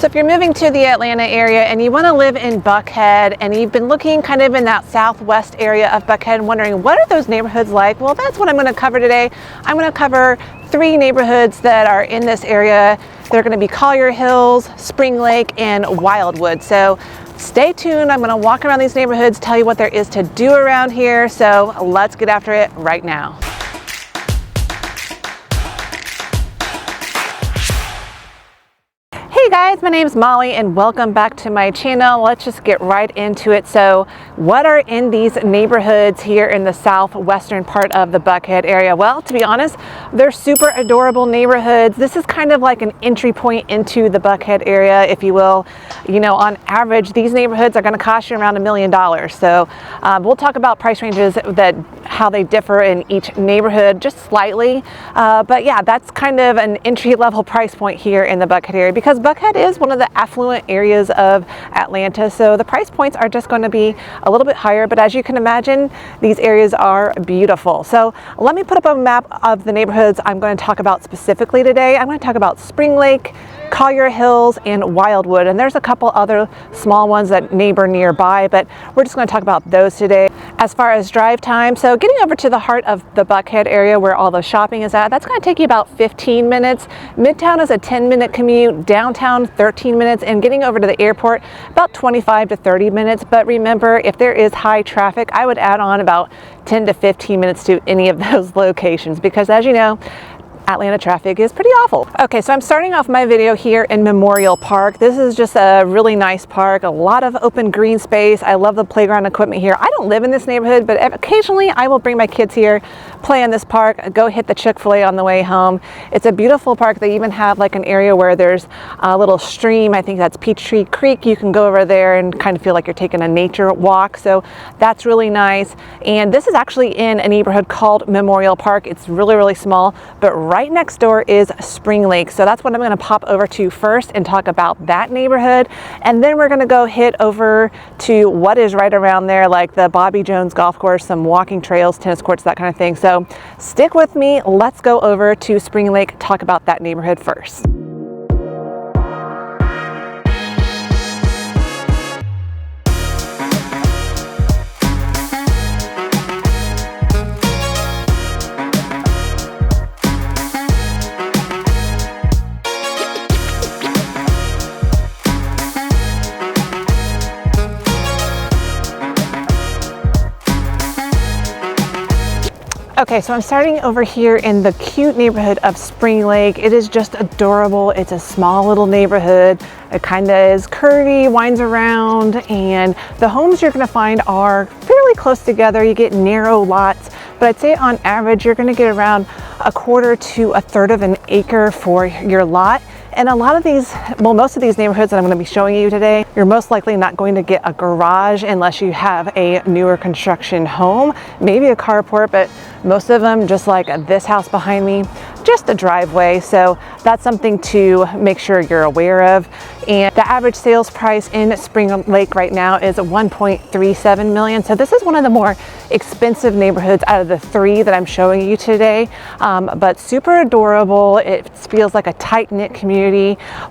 if you're moving to the Atlanta area and you want to live in Buckhead and you've been looking kind of in that southwest area of Buckhead and wondering what are those neighborhoods like, well, that's what I'm going to cover today. I'm going to cover 3 neighborhoods that are in this area. They're going to be Collier Hills, Springlake, and Wildwood. So stay tuned. I'm going to walk around these neighborhoods, tell you what there is to do around here. So let's get after it right now. Hey guys, my name is Molly and welcome back to my channel. Let's just get right into it. So what are in these neighborhoods here in the southwestern part of the Buckhead area? Well, to be honest, they're super adorable neighborhoods. This is kind of like an entry point into the Buckhead area, if you will. You know, on average, these neighborhoods are going to cost you around $1 million. So we'll talk about price ranges, how they differ in each neighborhood just slightly. But yeah, that's kind of an entry level price point here in the Buckhead area because Buckhead is one of the affluent areas of Atlanta, so the price points are just going to be a little bit higher, but as you can imagine, these areas are beautiful. So let me put up a map of the neighborhoods I'm going to talk about specifically today. I'm going to talk about Springlake, Collier Hills, and Wildwood, and there's a couple other small ones that neighbor nearby, but we're just going to talk about those today. As far as drive time, so getting over to the heart of the Buckhead area where all the shopping is at, that's going to take you about 15 minutes. Midtown is a 10-minute commute, downtown 13 minutes, and getting over to the airport about 25 to 30 minutes. But remember, if there is high traffic, I would add on about 10 to 15 minutes to any of those locations because, as you know, Atlanta traffic is pretty awful. Okay, so I'm starting off my video here in Memorial Park. This is just a really nice park, a lot of open green space. I love the playground equipment here. I don't live in this neighborhood, but occasionally I will bring my kids here, play in this park, go hit the Chick-fil-A on the way home. It's a beautiful park. They even have like an area where there's a little stream. I think that's Peachtree Creek. You can go over there and kind of feel like you're taking a nature walk. So that's really nice. And this is actually in a neighborhood called Memorial Park. It's really, really small, but right next door is Springlake. So that's what I'm going to pop over to first and talk about that neighborhood. And then we're going to go hit over to what is right around there, like the Bobby Jones golf course, some walking trails, tennis courts, that kind of thing. So stick with me. Let's go over to Springlake, talk about that neighborhood first. Okay, so I'm starting over here in the cute neighborhood of Springlake. It is just adorable. It's a small little neighborhood. It kind of is curvy, winds around, and the homes you're going to find are fairly close together. You get narrow lots, but I'd say on average you're going to get around 1/4 to 1/3 of an acre for your lot. And a lot of these, well, most of these neighborhoods that I'm going to be showing you today, you're most likely not going to get a garage unless you have a newer construction home, maybe a carport, but most of them, just like this house behind me, just a driveway. So that's something to make sure you're aware of. And the average sales price in Springlake right now is $1.37 million. So this is one of the more expensive neighborhoods out of the 3 that I'm showing you today, but super adorable. It feels like a tight-knit community.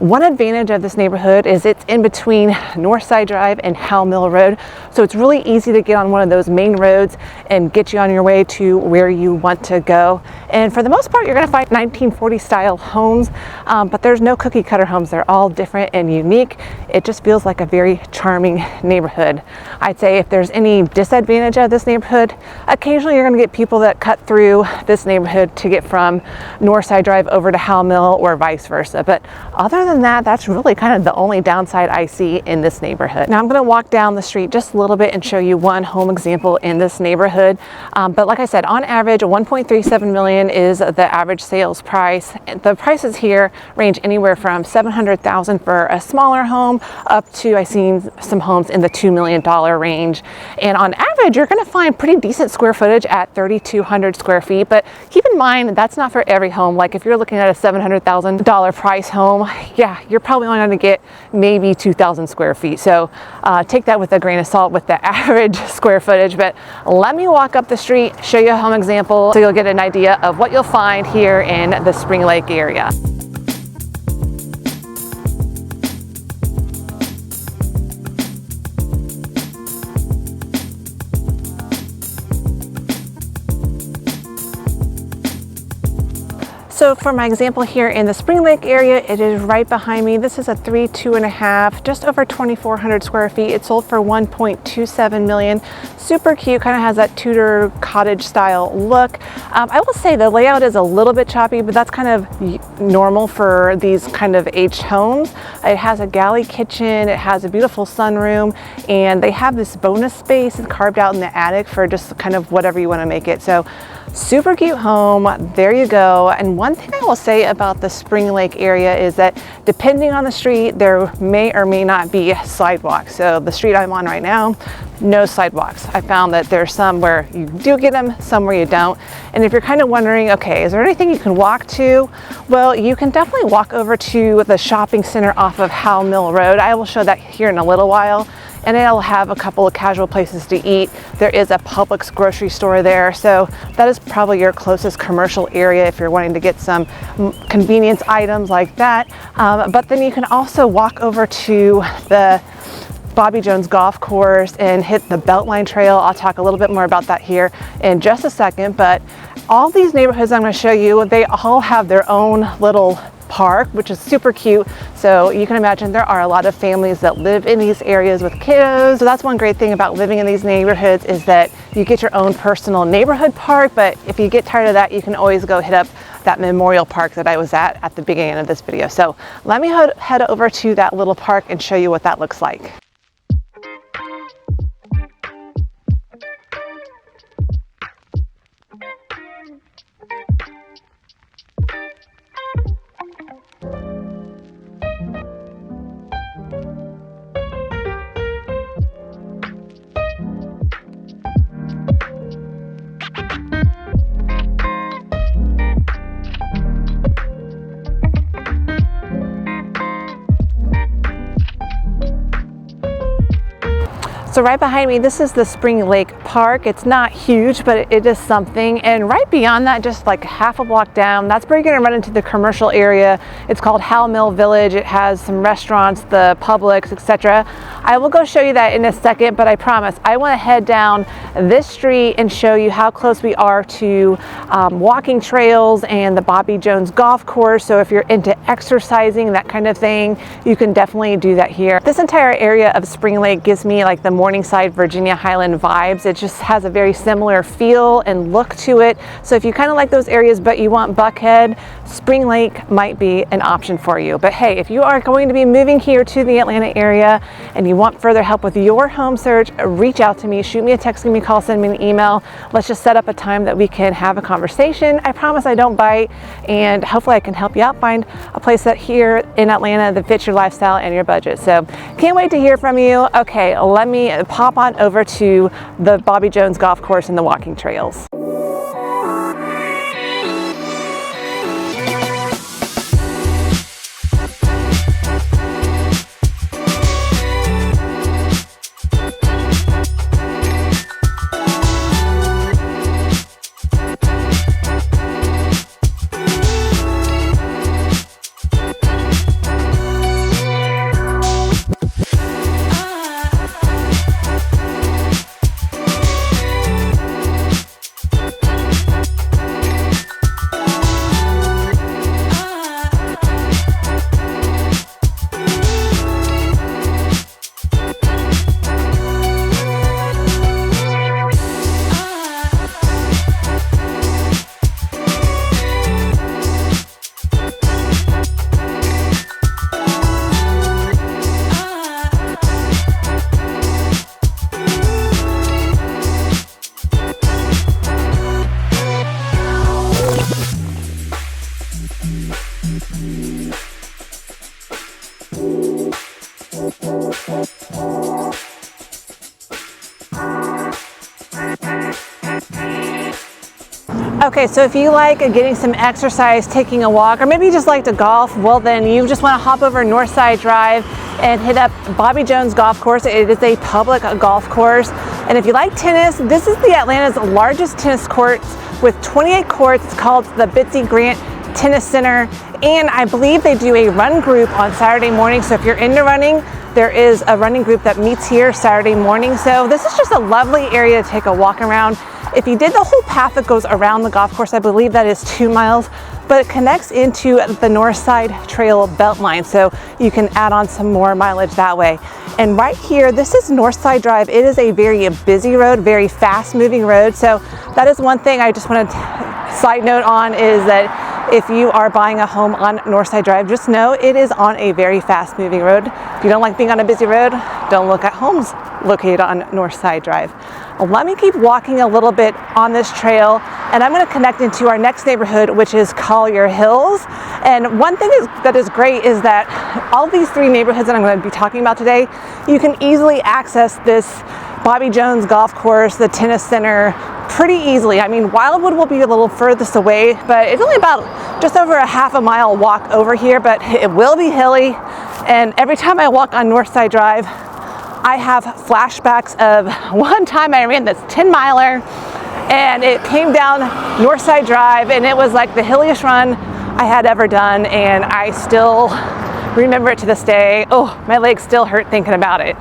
One advantage of this neighborhood is it's in between Northside Drive and Howell Mill Road. So it's really easy to get on one of those main roads and get you on your way to where you want to go. And for the most part, you're going to find 1940 style homes, but there's no cookie cutter homes. They're all different and unique. It just feels like a very charming neighborhood. I'd say if there's any disadvantage of this neighborhood, occasionally you're going to get people that cut through this neighborhood to get from Northside Drive over to Howell Mill or vice versa. But other than that, that's really kind of the only downside I see in this neighborhood. Now I'm going to walk down the street just a little bit and show you one home example in this neighborhood. But like I said, on average, $1.37 million is the average sales price. The prices here range anywhere from $700,000 for a smaller home up to, I've seen some homes in the $2 million range. And on average, you're going to find pretty decent square footage at 3,200 square feet. But keep in mind, that's not for every home. Like if you're looking at a $700,000 price home, yeah, you're probably only going to get maybe 2,000 square feet. So take that with a grain of salt with the average square footage. But let me walk up the street, show you a home example so you'll get an idea of what you'll find here in the Springlake area. So for my example here in the Springlake area, it is right behind me. This is a 2.5, just over 2,400 square feet. It sold for 1.27 million. Super cute, kind of has that Tudor cottage style look. I will say the layout is a little bit choppy, but that's kind of normal for these kind of aged homes. It has a galley kitchen, it has a beautiful sunroom, and they have this bonus space carved out in the attic for just kind of whatever you want to make it. So super cute home, there you go. And one thing I will say about the Springlake area is that depending on the street, there may or may not be sidewalks. So the street I'm on right now, no sidewalks. I found that there's some where you do get them, some where you don't. And if you're kind of wondering, okay, is there anything you can walk to? Well, you can definitely walk over to the shopping center off of Howell Mill Road. I will show that here in a little while. And it'll have a couple of casual places to eat. There is a Publix grocery store there. So that is probably your closest commercial area if you're wanting to get some convenience items like that. But then you can also walk over to the Bobby Jones golf course and hit the Beltline trail. I'll talk a little bit more about that here in just a second. But all these neighborhoods I'm going to show you, they all have their own little park, which is super cute. So you can imagine there are a lot of families that live in these areas with kiddos. So that's one great thing about living in these neighborhoods is that you get your own personal neighborhood park. But if you get tired of that, you can always go hit up that memorial park that I was at the beginning of this video. So let me head over to that little park and show you what that looks like. So right behind me, this is the Springlake Park. It's not huge, but it is something. And right beyond that, just like half a block down, that's where you're gonna run into the commercial area. It's called Howell Mill Village. It has some restaurants, the Publix, etc. I will go show you that in a second, but I promise I wanna head down this street and show you how close we are to walking trails and the Bobby Jones golf course. So if you're into exercising, that kind of thing, you can definitely do that here. This entire area of Springlake gives me like the Morningside, Virginia Highland vibes. It just has a very similar feel and look to it. So if you kind of like those areas, but you want Buckhead, Springlake might be an option for you. But hey, if you are going to be moving here to the Atlanta area and you want further help with your home search, reach out to me, shoot me a text, give me a call, send me an email. Let's just set up a time that we can have a conversation. I promise I don't bite, and hopefully I can help you out find a place that here in Atlanta that fits your lifestyle and your budget. So can't wait to hear from you. Okay, let me pop on over to the Bobby Jones golf course and the walking trails. Okay, so if you like getting some exercise, taking a walk, or maybe you just like to golf, well then you just want to hop over Northside Drive and hit up Bobby Jones Golf Course. It is a public golf course. And if you like tennis, this is the Atlanta's largest tennis court with 28 courts. It's called the Bitsy Grant Tennis Center. And I believe they do a run group on Saturday morning. So if you're into running, there is a running group that meets here Saturday morning. So this is just a lovely area to take a walk around. If you did the whole path that goes around the golf course, I believe that is 2 miles. but it connects into the North Side Trail Beltline, so you can add on some more mileage that way. And right here, this is North Side Drive. It is a very busy road, very fast moving road. So that is one thing I just want to side note on, is that if you are buying a home on Northside Drive, just know it is on a very fast moving road. If you don't like being on a busy road, don't look at homes located on Northside Drive. Let me keep walking a little bit on this trail, and I'm going to connect into our next neighborhood, which is Collier Hills. And one thing that is great is that all these three neighborhoods that I'm going to be talking about today, you can easily access this Bobby Jones golf course, the tennis center, pretty easily. I mean, Wildwood will be a little furthest away, but it's only about just over a half a mile walk over here, but it will be hilly. And every time I walk on Northside Drive, I have flashbacks of one time I ran this 10-miler, and it came down Northside Drive, and it was like the hilliest run I had ever done, and I still remember it to this day. Oh, my legs still hurt thinking about it.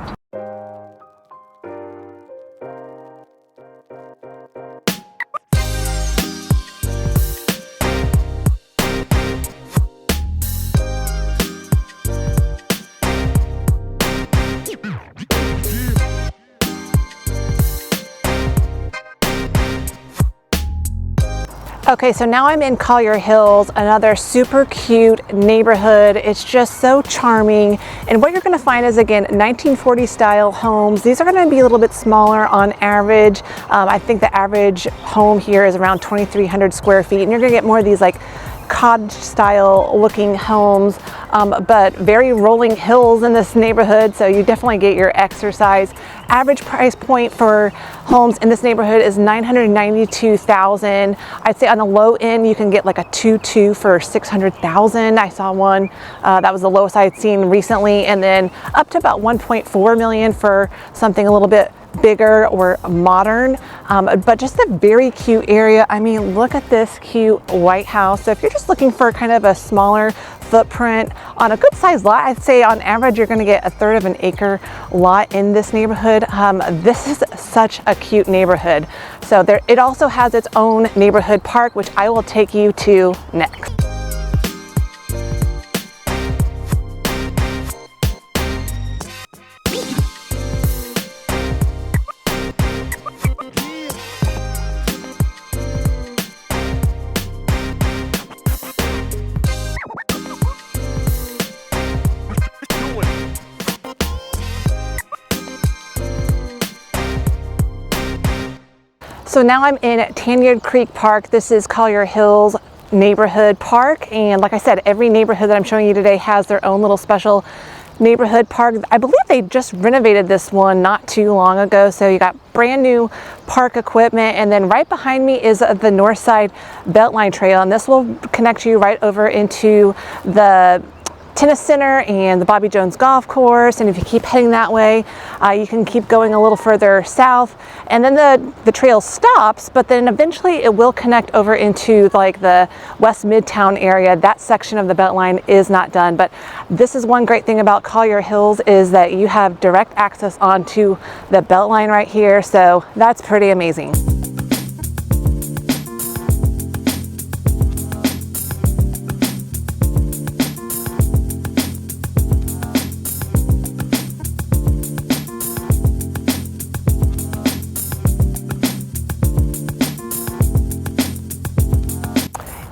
Okay, so now I'm in Collier Hills, another super cute neighborhood. It's just so charming. And what you're gonna find is, again, 1940 style homes. These are gonna be a little bit smaller on average. I think the average home here is around 2,300 square feet. And you're gonna get more of these like cottage style looking homes, but very rolling hills in this neighborhood, so you definitely get your exercise. Average price point for homes in this neighborhood is $992,000. I'd say on the low end you can get like a 2-2 for $600,000. I saw one that was the lowest I'd seen recently, and then up to about $1.4 million for something a little bit bigger or modern, but just a very cute area. I mean, look at this cute white house. So if you're just looking for kind of a smaller footprint on a good sized lot, I'd say on average you're going to get a third of an acre lot in this neighborhood. This is such a cute neighborhood. So it also has its own neighborhood park, which I will take you to next. So now I'm in Tanyard Creek Park. This is Collier Hills neighborhood park, and like I said, every neighborhood that I'm showing you today has their own little special neighborhood park. I believe they just renovated this one not too long ago, so you got brand new park equipment. And then right behind me is the North Side Beltline Trail, and this will connect you right over into the tennis center and the Bobby Jones golf course. And if you keep heading that way, you can keep going a little further south, and then the trail stops, but then eventually it will connect over into like the West Midtown area. That section of the Beltline is not done, but this is one great thing about Collier Hills, is that you have direct access onto the Beltline right here, so that's pretty amazing.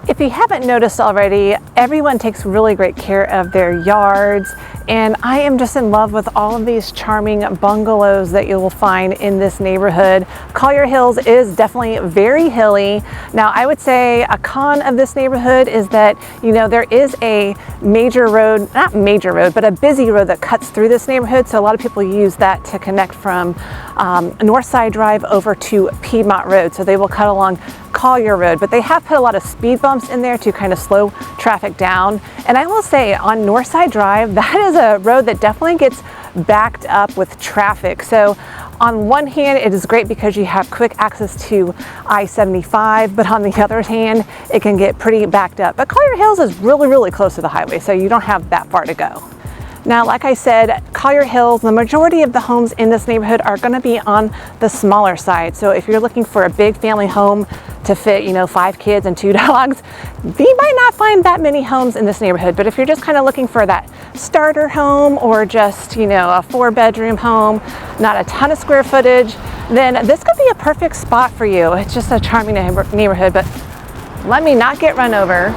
If you haven't noticed already, everyone takes really great care of their yards, and I am just in love with all of these charming bungalows that you will find in this neighborhood. Collier Hills is definitely very hilly. Now, I would say a con of this neighborhood is that, you know, there is a major road, not major road, but a busy road that cuts through this neighborhood. So a lot of people use that to connect from Northside Drive over to Piedmont Road. So they will cut along Collier Road, but they have put a lot of speed bumps in there to kind of slow traffic down. And I will say on Northside Drive, that is a road that definitely gets backed up with traffic. So on one hand, it is great because you have quick access to I-75, but on the other hand, it can get pretty backed up. But Collier Hills is really, really close to the highway, so you don't have that far to go. Now, like I said, Collier Hills, the majority of the homes in this neighborhood are going to be on the smaller side. So if you're looking for a big family home to fit, you know, 5 kids and 2 dogs, you might not find that many homes in this neighborhood. But if you're just kind of looking for that starter home, or just, you know, a 4-bedroom home, not a ton of square footage, then this could be a perfect spot for you. It's just a charming neighborhood. But let me not get run over,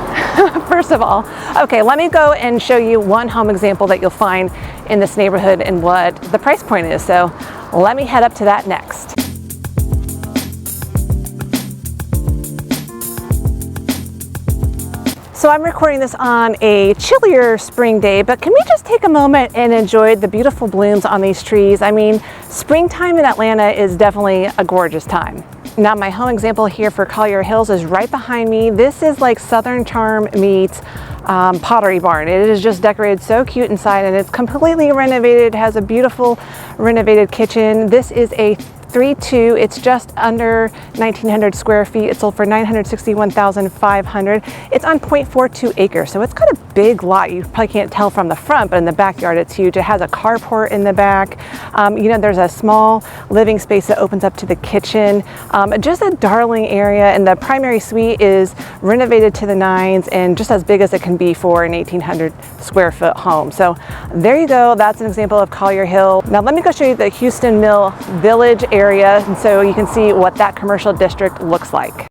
first of all. Okay, let me go and show you one home example that you'll find in this neighborhood and what the price point is. So let me head up to that next. So I'm recording this on a chillier spring day, but can we just take a moment and enjoy the beautiful blooms on these trees? I mean, springtime in Atlanta is definitely a gorgeous time. Now, my home example here for Collier Hills is right behind me. This is like Southern Charm meets Pottery Barn. It is just decorated so cute inside, and it's completely renovated. It has a beautiful renovated kitchen. This is a 3-2. It's just under 1,900 square feet. It sold for $961,500. It's on 0.42 acres, so it's got a big lot. You probably can't tell from the front, but in the backyard it's huge. It has a carport in the back. You know, there's a small living space that opens up to the kitchen. Just a darling area, and the primary suite is renovated to the nines and just as big as it can be for an 1,800 square foot home. So there you go. That's an example of Collier Hill. Now let me go show you the Houston Mill Village area, and so you can see what that commercial district looks like.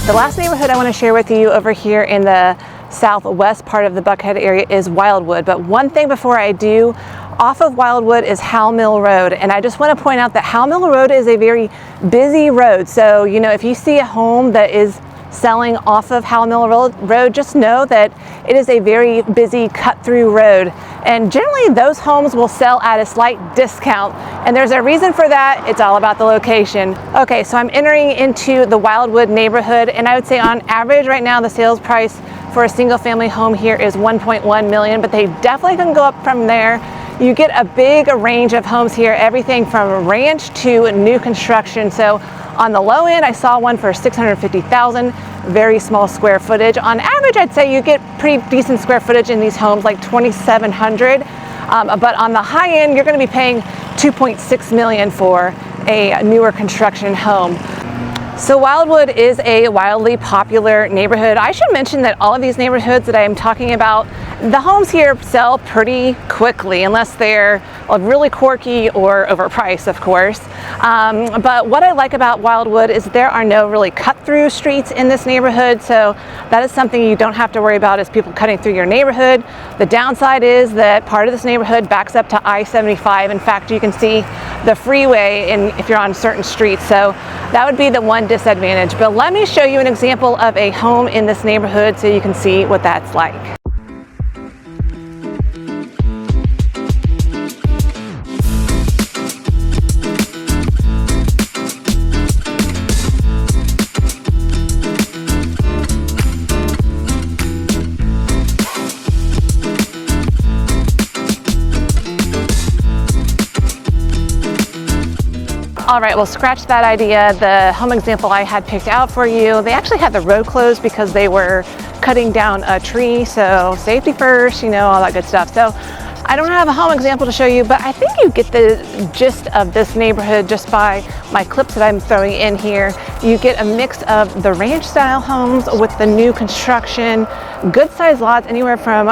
The last neighborhood I want to share with you over here in the southwest part of the Buckhead area is Wildwood. But one thing before I do, off of Wildwood is Howell Mill Road, and I just want to point out that Howell Mill Road is a very busy road. So, you know, if you see a home that is selling off of Howell Mill Road, just know that it is a very busy cut-through road, and generally those homes will sell at a slight discount, and there's a reason for that. It's all about the location. Okay, so I'm entering into the Wildwood neighborhood, and I would say on average right now the sales price for a single family home here is $1.1 million, but they definitely can go up from there. You get a big range of homes here, everything from ranch to new construction. So on the low end, I saw one for $650,000, very small square footage. On average, I'd say you get pretty decent square footage in these homes, like 2,700. But on the high end, you're going to be paying $2.6 million for a newer construction home. So Wildwood is a wildly popular neighborhood. I should mention that all of these neighborhoods that I am talking about, The homes here sell pretty quickly unless they're really quirky or overpriced, of course. But what I like about Wildwood is there are no really cut-through streets in this neighborhood, so that is something you don't have to worry about, is people cutting through your neighborhood. The downside is that part of this neighborhood backs up to I-75. In fact, you can see the freeway if you're on certain streets, so that would be the one disadvantage. But let me show you an example of a home in this neighborhood so you can see what that's like. All right, well, scratch that idea. The home example I had picked out for you, they actually had the road closed because they were cutting down a tree. So safety first, you know, all that good stuff. So I don't have a home example to show you, but I think you get the gist of this neighborhood just by my clips that I'm throwing in here. You get a mix of the ranch style homes with the new construction, good sized lots, anywhere from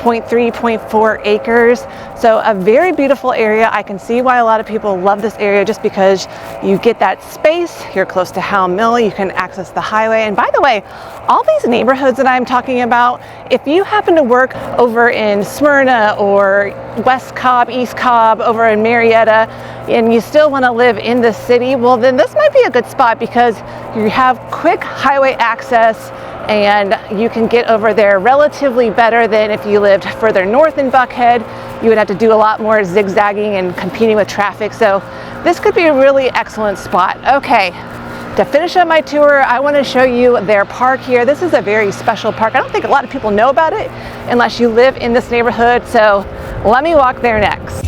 0.3, 0.4 acres. So a very beautiful area. I can see why a lot of people love this area, just because you get that space. You're close to Howe Mill. You can access the highway. And by the way, all these neighborhoods that I'm talking about, if you happen to work over in Smyrna or West Cobb, East Cobb, over in Marietta, and you still want to live in the city, well, then this might be a good spot because you have quick highway access and you can get over there relatively better than if you lived further north in Buckhead. You would have to do a lot more zigzagging and competing with traffic. So this could be a really excellent spot. Okay, to finish up my tour, I want to show you their park here. This is a very special park. I don't think a lot of people know about it unless you live in this neighborhood. So let me walk there next.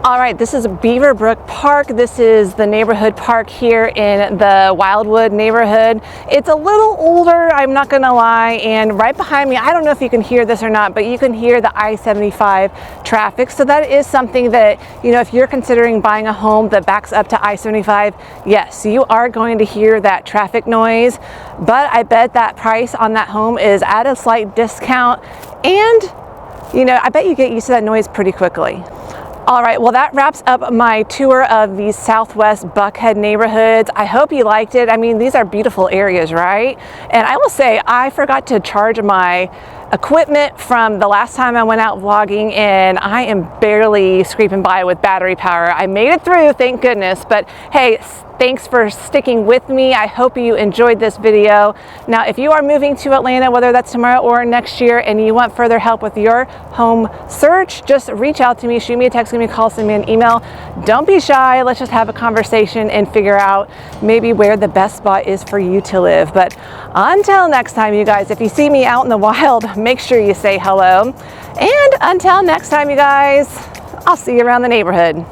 All right, this is Beaverbrook Park. This is the neighborhood park here in the Wildwood neighborhood. It's a little older, I'm not gonna lie, and right behind me, I don't know if you can hear this or not, but you can hear the I-75 traffic. So that is something that, you know, if you're considering buying a home that backs up to I-75, yes, you are going to hear that traffic noise, but I bet that price on that home is at a slight discount, and, you know, I bet you get used to that noise pretty quickly. All right, well, that wraps up my tour of these Southwest Buckhead neighborhoods. I hope you liked it. I mean, these are beautiful areas, right? And I will say, I forgot to charge my equipment from the last time I went out vlogging, and I am barely scraping by with battery power. I made it through, thank goodness. But hey, thanks for sticking with me. I hope you enjoyed this video. Now, if you are moving to Atlanta, whether that's tomorrow or next year, and you want further help with your home search, just reach out to me, shoot me a text, give me a call, send me an email. Don't be shy. Let's just have a conversation and figure out maybe where the best spot is for you to live. But until next time, you guys, if you see me out in the wild, make sure you say hello. And until next time, you guys, I'll see you around the neighborhood.